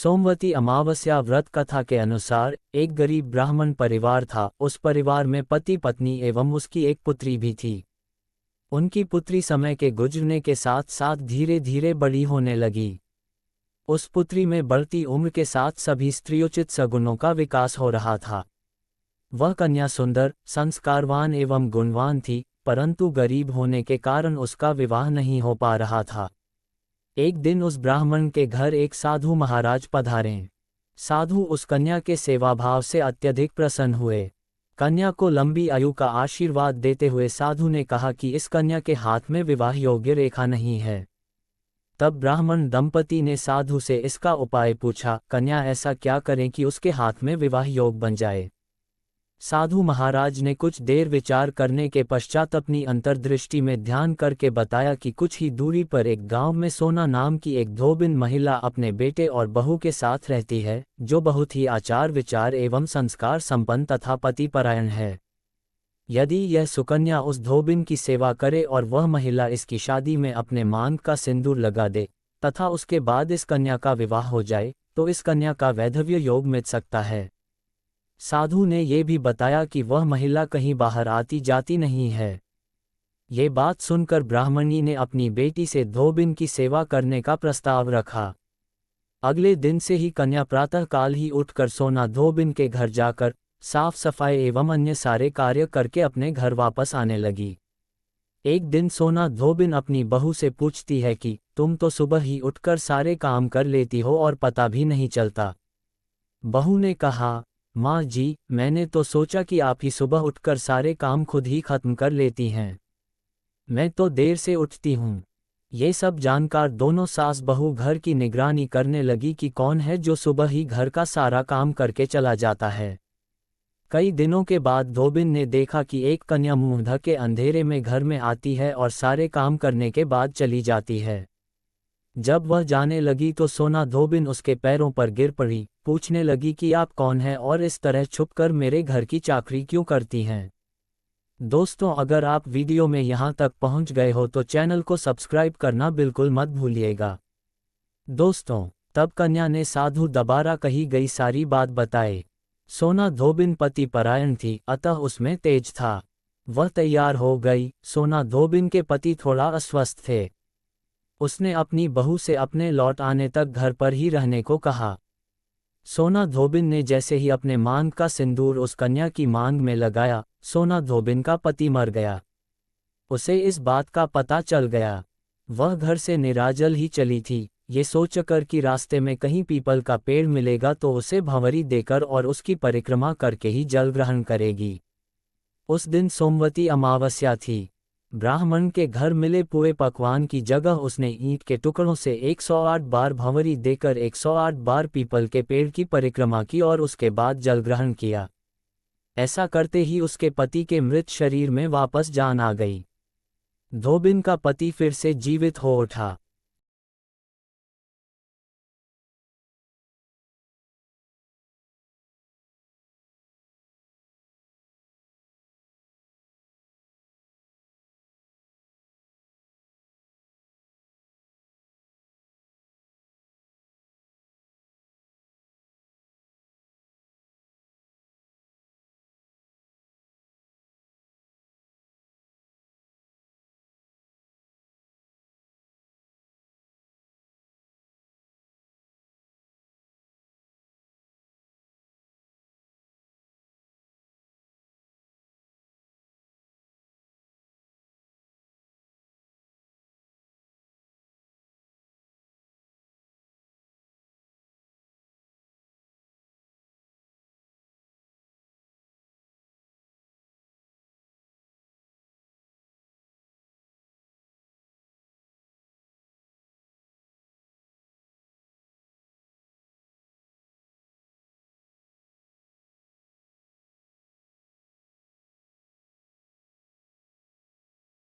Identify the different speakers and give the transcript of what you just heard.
Speaker 1: सोमवती अमावस्या व्रत कथा के अनुसार एक गरीब ब्राह्मण परिवार था। उस परिवार में पति पत्नी एवं उसकी एक पुत्री भी थी। उनकी पुत्री समय के गुजरने के साथ साथ धीरे धीरे बड़ी होने लगी। उस पुत्री में बढ़ती उम्र के साथ सभी स्त्रियोचित सगुणों का विकास हो रहा था। वह कन्या सुंदर, संस्कारवान एवं गुणवान थी, परंतु गरीब होने के कारण उसका विवाह नहीं हो पा रहा था। एक दिन उस ब्राह्मण के घर एक साधु महाराज पधारे। साधु उस कन्या के सेवाभाव से अत्यधिक प्रसन्न हुए। कन्या को लंबी आयु का आशीर्वाद देते हुए साधु ने कहा कि इस कन्या के हाथ में विवाह योग्य रेखा नहीं है। तब ब्राह्मण दंपति ने साधु से इसका उपाय पूछा, कन्या ऐसा क्या करें कि उसके हाथ में विवाह योग बन जाए। साधु महाराज ने कुछ देर विचार करने के पश्चात अपनी अंतर्दृष्टि में ध्यान करके बताया कि कुछ ही दूरी पर एक गांव में सोना नाम की एक धोबिन महिला अपने बेटे और बहू के साथ रहती है, जो बहुत ही आचार विचार एवं संस्कार संपन्न तथा पतिपरायण है। यदि यह सुकन्या उस धोबिन की सेवा करे और वह महिला इसकी शादी में अपने मांग का सिंदूर लगा दे तथा उसके बाद इस कन्या का विवाह हो जाए, तो इस कन्या का वैधव्य योग मिल सकता है। साधु ने ये भी बताया कि वह महिला कहीं बाहर आती जाती नहीं है। ये बात सुनकर ब्राह्मणी ने अपनी बेटी से धोबिन की सेवा करने का प्रस्ताव रखा। अगले दिन से ही कन्या प्रातःकाल ही उठकर सोना धोबिन के घर जाकर साफ सफाई एवं अन्य सारे कार्य करके अपने घर वापस आने लगी। एक दिन सोना धोबिन अपनी बहू से पूछती है कि तुम तो सुबह ही उठकर सारे काम कर लेती हो और पता भी नहीं चलता। बहू ने कहा, माँ जी, मैंने तो सोचा कि आप ही सुबह उठकर सारे काम खुद ही खत्म कर लेती हैं। मैं तो देर से उठती हूँ। ये सब जानकर दोनों सास बहू घर की निगरानी करने लगी कि कौन है जो सुबह ही घर का सारा काम करके चला जाता है। कई दिनों के बाद धोबिन ने देखा कि एक कन्या मुंह ढके अंधेरे में घर में आती है और सारे काम करने के बाद चली जाती है। जब वह जाने लगी तो सोना धोबिन उसके पैरों पर गिर पड़ी, पूछने लगी कि आप कौन हैं और इस तरह छुपकर मेरे घर की चाकरी क्यों करती हैं। दोस्तों, अगर आप वीडियो में यहाँ तक पहुँच गए हो तो चैनल को सब्सक्राइब करना बिल्कुल मत भूलिएगा। दोस्तों, तब कन्या ने साधु दोबारा कही गई सारी बात बताए। सोना धोबिन पति परायण थी, अतः उसमें तेज था। वह तैयार हो गई। सोना धोबिन के पति थोड़ा अस्वस्थ थे। उसने अपनी बहू से अपने लौट आने तक घर पर ही रहने को कहा। सोना धोबिन ने जैसे ही अपने मांग का सिंदूर उस कन्या की मांग में लगाया, सोना धोबिन का पति मर गया। उसे इस बात का पता चल गया। वह घर से निराजल ही चली थी, ये सोचकर कि रास्ते में कहीं पीपल का पेड़ मिलेगा तो उसे भंवरी देकर और उसकी परिक्रमा करके ही जल ग्रहण करेगी। उस दिन सोमवती अमावस्या थी। ब्राह्मण के घर मिले पूरे पकवान की जगह उसने ईंट के टुकड़ों से 108 बार भंवरी देकर 108 बार पीपल के पेड़ की परिक्रमा की और उसके बाद जल ग्रहण किया। ऐसा करते ही उसके पति के मृत शरीर में वापस जान आ गई। धोबिन का पति फिर से जीवित हो उठा।